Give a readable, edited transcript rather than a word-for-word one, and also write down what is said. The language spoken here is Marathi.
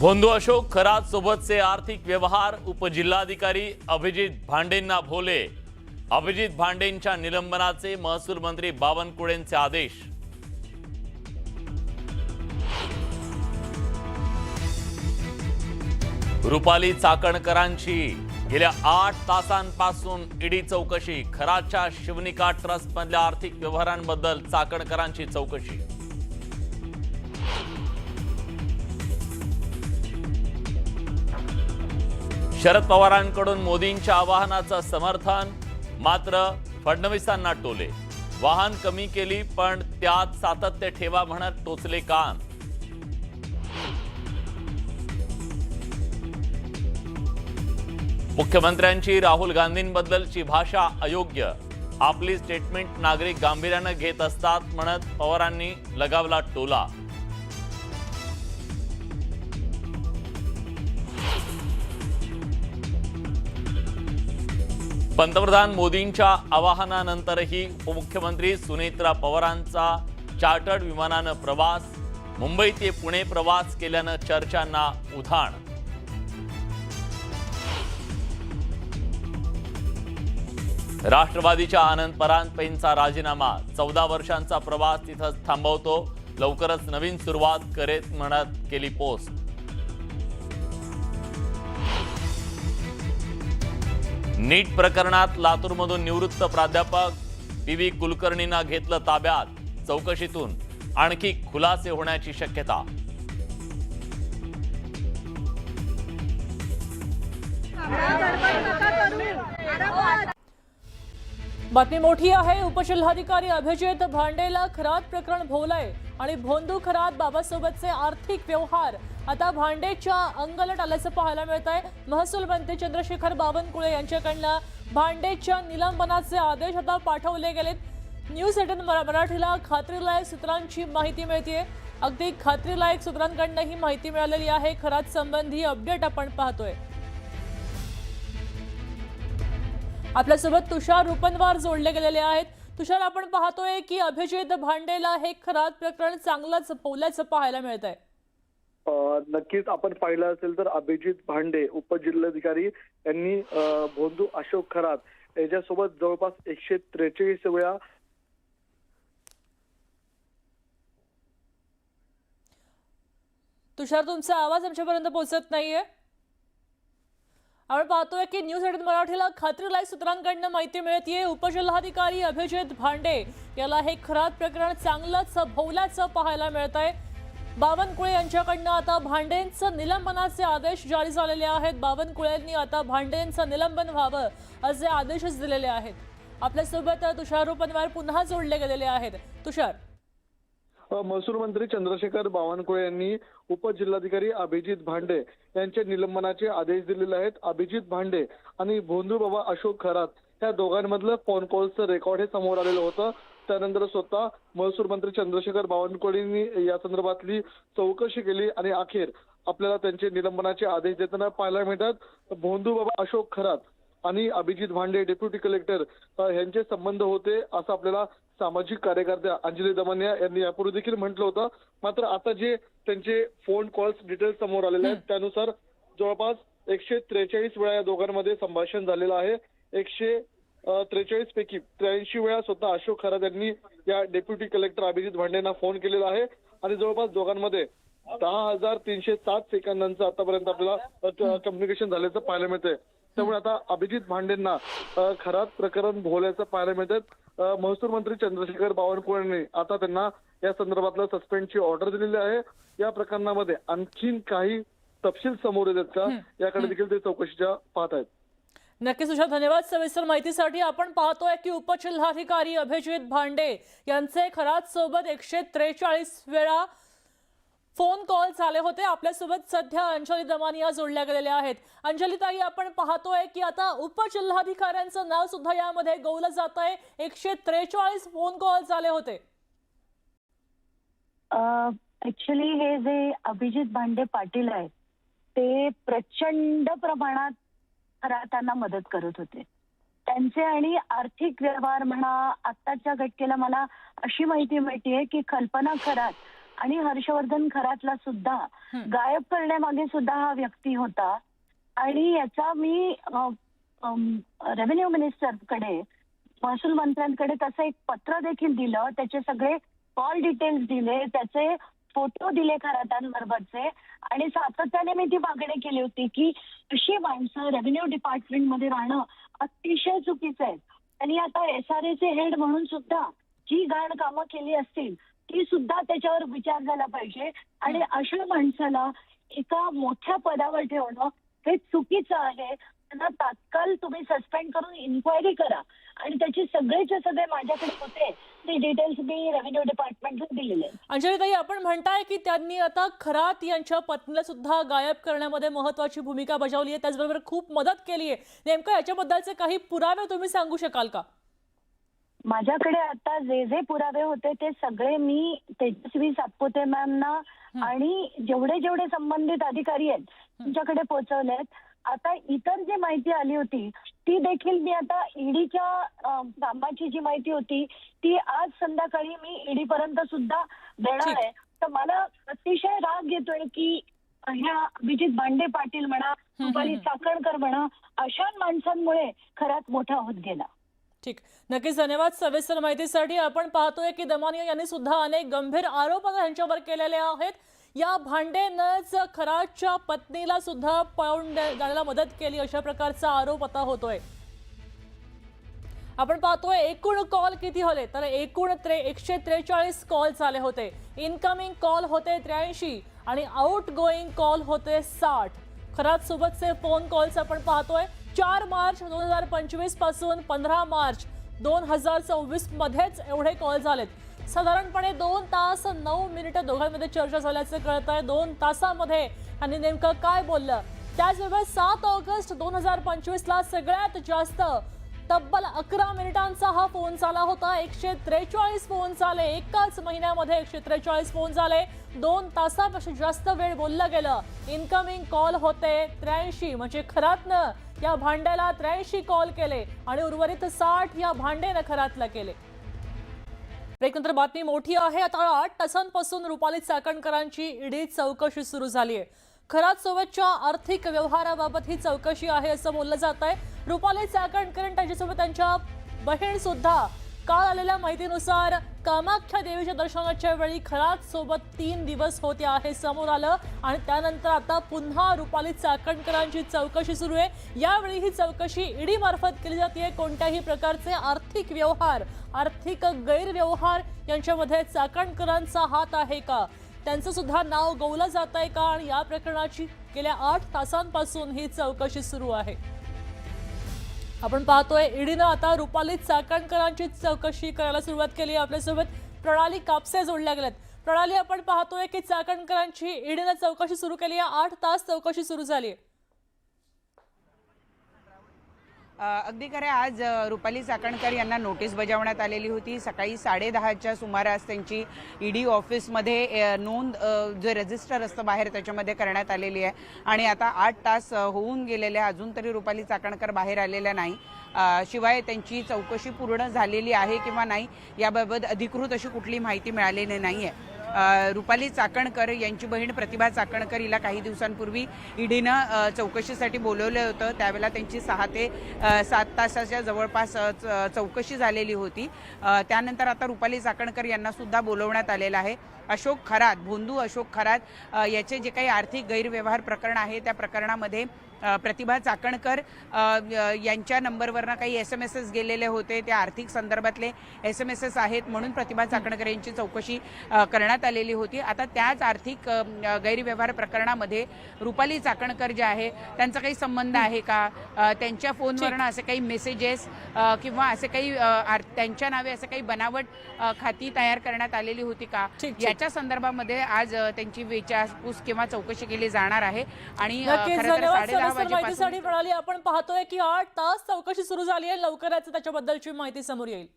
भोंदू अशोक खरात सोबतचे आर्थिक व्यवहार उपजिल्हाधिकारी अभिजित भांडेंना भोले। अभिजित भांडेंच्या निलंबनाचे महसूल मंत्री बावनकुळेंचे आदेश। रुपाली चाकणकरांची गेल्या 8 तासांपासून ईडी चौकशी। खरातच्या शिवनिका ट्रस्ट मधल्या आर्थिक व्यवहारांबद्दल चाकणकरांची चौकशी। शरद पवारांकडून मोदींच्या आवाहनाचं समर्थन, मात्र फडणवीसांना टोले। वाहन कमी केली पण त्यात सातत्य ठेवा म्हणत टोचले कान। मुख्यमंत्र्यांची राहुल गांधींबद्दलची भाषा अयोग्य। आपली स्टेटमेंट नागरिक गांभीर्याने घेत असतात म्हणत पवारांनी लगावला टोला। पंतप्रधान मोदींच्या आवाहनानंतरही उपमुख्यमंत्री सुनेत्रा पवारांचा चार्टर्ड विमानानं प्रवास। मुंबई ते पुणे प्रवास केल्यानं चर्चांना उधाण। राष्ट्रवादीच्या आनंद परांजपेंचा राजीनामा। 14 वर्षांचा प्रवास तिथंच थांबवतो, लवकरच नवीन सुरुवात करेत म्हणत केली पोस्ट। नीट प्रकरणात लातूरमधून निवृत्त प्राध्यापक पी.व्ही. कुलकर्णींना घेतलं ताब्यात। चौकशीतून आणखी खुलासे होण्याची शक्यता। बातमी मोठी आहे। उपजिल्हाधिकारी अभिजित भांडेला खरात प्रकरण भोवलंय आणि भोंदू खरात बाबासोबतचे आर्थिक व्यवहार आता भांडेच्या अंगलट आल्याचं पाहायला मिळत आहे। महसूल मंत्री चंद्रशेखर बावनकुळे यांच्याकडनं भांडेच्या निलंबनाचे आदेश आता पाठवले गेलेत। न्यूज 18 मराठीला खात्रीलायक सूत्रांची माहिती मिळतेय। अगदी खात्रीलायक सूत्रांकडनं ही माहिती मिळालेली आहे। खरात संबंधी अपडेट आपण पाहतोय। आपल्यासोबत तुषार रुपनवार जोडले गेलेले आहेत। तुषार, आपण पाहतोय की अभिजित भांडेला हे खरात प्रकरण चांगलंच भोवल्याचं पाहायला मिळत आहे। नक्कीच आपण पाहिलं असेल तर अभिजित भांडे उपजिल्हाधिकारी यांनी भोंदू अशोक खरात याच्यासोबत जवळपास 143 वेळा तुषार, तुमचा आवाज आमच्यापर्यंत पोहोचत नाहीये। आपण पाहतोय की न्यूज 18 मराठीला खात्रीलायक सूत्रांकडनं माहिती मिळतेय। उपजिल्हाधिकारी अभिजित भांडे याला हे खरात प्रकरण चांगलंच भोवल्याचं पाहायला मिळत आहे। बावनकुळे यांच्याकडनं आता भांडेंचं निलंबनाचे आदेश जारी झालेले आहेत। बावनकुळेंनी आता भांडेंचं निलंबन व्हावं असे आदेशच दिलेले आहेत। आपल्यासोबत तुषार रुपनवार पुन्हा जोडले गेलेले आहेत। तुषार, महसूल मंत्री चंद्रशेखर बावनकुळे यांनी उपजिल्हाधिकारी अभिजित भांडे यांच्या निलंबनाचे आदेश दिलेले आहेत। अभिजित भांडे आणि भोंदू बाबा अशोक खरात या दोघांमधलं फोन कॉलचं रेकॉर्ड हे समोर आलेलं होतं। त्यानंतर स्वतः महसूल मंत्री चंद्रशेखर बावनकुळेंनी या संदर्भातली चौकशी केली आणि अखेर आपल्याला त्यांचे निलंबनाचे आदेश देताना पाहायला मिळतात। भोंदू बाबा अशोक खरात आणि अभिजित भांडे डेप्युटी कलेक्टर यांचे संबंध होते असं आपल्याला सामाजिक कार्यकर्त्या अंजली दमनिया यांनी यापूर्वी देखील म्हटलं होतं। मात्र आता जे त्यांचे फोन कॉल्स डिटेल्स समोर आलेले आहेत त्यानुसार जवळपास 143 वेळा या दोघांमध्ये संभाषण झालेलं आहे। 143 पैकी 83 वेळा स्वतः अशोक खरात यांनी या डेप्युटी कलेक्टर अभिजित भांडेंना फोन केलेला आहे आणि जवळपास दोघांमध्ये 10,307 सेकंदांचं आतापर्यंत आपल्याला कम्युनिकेशन झाल्याचं पाहायला मिळतंय। त्यामुळे आता अभिजित भांडेंना खरात प्रकरण भोवल्याचं पाहायला मिळतं। महसूल मंत्री चंद्रशेखर बावनकुळेंनी आता त्यांना या संदर्भातलं सस्पेंडची ऑर्डर दिलेली आहे। या प्रकरणामध्ये आणखीन काही तपशील समोर येतात का याकडे देखील ते चौकशीच्या पाहत आहेत। नक्कीच तुषार, धन्यवाद सविस्तर माहितीसाठी। आपण पाहतोय की उपजिल्हाधिकारी अभिजित भांडे यांचे खरात सोबत 143 वेळा फोन कॉल झाले होते। आपल्यासोबत सध्या अंजली दमानिया जोडल्या गेलेल्या आहेत। अंजली ताई, आपण पाहतोय की आता उपजिल्हाधिकाऱ्यांचं नाव सुद्धा यामध्ये गौलं जात आहे। 143 फोन कॉल झाले होते। ऍक्च्युली हे जे अभिजित भांडे पाटील आहेत ते प्रचंड प्रमाणात खरातांना मदत करत होते। त्यांचे आणि आर्थिक व्यवहार म्हणा, आत्ताच्या घटकेला मला अशी माहिती मिळतेय की कल्पना खरात आणि हर्षवर्धन खरातला सुद्धा गायब करण्यामागे सुद्धा हा व्यक्ती होता. आणि याचा मी रेव्हेन्यू मिनिस्टरकडे, महसूल मंत्र्यांकडे तसं एक पत्र देखील दिलं. त्याचे सगळे कॉल डिटेल्स दिले, त्याचे फोटो दिले खरातांबरोबरचे. आणि सातत्याने मी ती मागणी केली होती की अशी माणसं रेव्हेन्यू डिपार्टमेंटमध्ये राहणं अतिशय चुकीचं आहे. आणि आता SRAचे हेड म्हणून सुद्धा जी घाण कामं केली असतील ती सुद्धा त्याच्यावर विचार झाला पाहिजे. आणि अशा माणसाला एका मोठ्या पदावर ठेवणं हे चुकीचं आहे. त्यांना तात्काळ तुम्ही सस्पेंड करून इन्क्वायरी करा. आणि त्याचे सगळेचे सगळे माझ्याकडे होते, ते डिटेल्स मी रेव्हेन्यू डिपार्टमेंटला दिलेले. अंजलीताई, आपण म्हणताय की त्यांनी आता खरात यांच्या पत्नीला सुद्धा गायब करण्यामध्ये महत्वाची भूमिका बजावली आहे, त्याचबरोबर खूप मदत केली आहे. नेमकं याच्याबद्दलचे काही पुरावे तुम्ही सांगू शकाल का? माझ्याकडे आता जे जे पुरावे होते ते सगळे मी तेजस्वी सातपुते मॅमना आणि जेवढे जेवढे संबंधित अधिकारी आहेत तुमच्याकडे पोहोचवलेत. आता इतर जी माहिती आली होती ती देखील मी आता ईडीच्या कामाची जी माहिती होती ती आज संध्याकाळी मी ईडी पर्यंत सुद्धा देणार आहे. तर मला अतिशय राग येतोय की ह्या अभिजित भांडे पाटील म्हणा, रुपाली चाकणकर म्हणा, अशा माणसांमुळे खरात मोठा होत गेला. ठीक, नक्कीच धन्यवाद सविस्तर माहितीसाठी. आपण पाहतोय की दमानिया यांनी सुद्धा अनेक गंभीर आरोप यांच्यावर केलेले आहेत. या भांडेनंच खरातच्या पत्नीला सुद्धा पळून जाण्याला मदत केली अशा प्रकारचा आरोप आता होतोय. आपण पाहतोय एकूण कॉल किती होते, तर एकूण 143 कॉल आले होते. इनकमिंग कॉल होते 83 आणि आउट गोईंग कॉल होते 60. खरात सोबतचे फोन कॉल्स आपण पाहतोय 4 मार्च 2025 पासून 15 मार्च 2024 मध्येच एवढे कॉल झालेत. साधारणपणे 2 तास 9 मिनिटं दोघांमध्ये चर्चा झाल्याचं कळत आहे. 2 तासामध्ये त्यांनी नेमकं काय बोललं. त्याचबरोबर 7 ऑगस्ट 2025 ला सगळ्यात जास्त तब्बल 11 मिनिटांचा हा फोन झाला होता. 143 फोन झाले एकाच महिन्यामध्ये. 143 फोन झाले. 2 तासापेक्षा जास्त वेळ बोललं गेलं. इनकमिंग कॉल होते 83, म्हणजे खरातनं या भांड्याला 83 कॉल केले आणि उर्वरित 60 या भांडेनं खरातला केले. ब्रेकनंतर बातमी मोठी आहे. आता 8 तासांपासून रुपाली चाकणकरांची ईडी चौकशी सुरू झाली आहे. खरात सोबतच्या आर्थिक व्यवहाराबाबत ही चौकशी आहे असं बोललं जात आहे. रुपाली चाकणकर आणि त्यांच्यासोबत त्यांच्या बहीण सुद्धा काल आलेल्या माहितीनुसार कामाख्या देवीच्या दर्शनाच्या वेळी खरात सोबत 3 दिवस होत्या हे समोर आलं. आणि त्यानंतर आता पुन्हा रुपाली चाकणकरांची चौकशी सुरू आहे. यावेळी ही चौकशी ईडी मार्फत केली जाते. कोणत्याही प्रकारचे आर्थिक व्यवहार, आर्थिक गैरव्यवहार यांच्यामध्ये चाकणकरांचा हात आहे का, त्यांचं सुद्धा नाव गौलं जात आहे का, आणि या प्रकरणाची गेल्या 8 तासांपासून ही चौकशी सुरू आहे. आपण पाहतोय ईडीनं आता रुपाली चाकणकरांची चौकशी करायला सुरुवात केली. आपल्यासोबत प्रणाली कापसे जोडल्या गेल्यात. प्रणाली, आपण पाहतोय की चाकणकरांची ईडीनं चौकशी सुरू केली आहे. 8 तास चौकशी सुरू झाली आहे. अगदी खरं, आज रुपाली चाकणकर यांना नोटीस बजावण्यात आलेली होती. सकाळी 10:30च्या सुमारास त्यांची ईडी ऑफिसमध्ये नोंद, जे रजिस्टर असतं बाहेर, त्याच्यामध्ये करण्यात आलेली आहे. आणि आता 8 तास होऊन गेलेले, अजून तरी रुपाली चाकणकर बाहेर आलेल्या नाही. शिवाय त्यांची चौकशी पूर्ण झालेली आहे किंवा नाही याबाबत अधिकृत अशी कुठली माहिती मिळालेली नाही आहे. रुपाली चाकणकर यांची बहीण प्रतिभा चाकणकर हिला काही दिवसांपूर्वी ईडीनं चौकशीसाठी बोलवलं होतं. त्यावेळेला त्यांची 6 ते 7 तासाच्या जवळपास चौकशी झालेली होती. त्यानंतर आता रुपाली चाकणकर यांना सुद्धा बोलवण्यात आलेलं आहे. अशोक खरात, भोंदू अशोक खरात याचे जे काही आर्थिक गैरव्यवहार प्रकरण आहे त्या प्रकरणामध्ये प्रतिभा चाकणकर यांच्या नंबरवरनं काही SMS गेलेले होते. त्या आर्थिक संदर्भातले SMS आहेत म्हणून प्रतिभा चाकणकर यांची चौकशी करण्यात आलेली होती. आता त्याच आर्थिक गैरव्यवहार प्रकरणामध्ये रुपाली चाकणकर जे आहे त्यांचा काही संबंध आहे का, त्यांच्या फोनवरनं असे काही मेसेजेस किंवा असे काही त्यांच्या नावे असे काही बनावट खाती तयार करण्यात आलेली होती का, याच्या संदर्भामध्ये आज त्यांची विचारपूस किंवा चौकशी केली जाणार आहे. आणि माहितीसाठी प्रणाली, आपण पाहतोय की 8 तास चौकशी सुरू झाली आहे. लवकरच त्याच्याबद्दलची माहिती समोर येईल.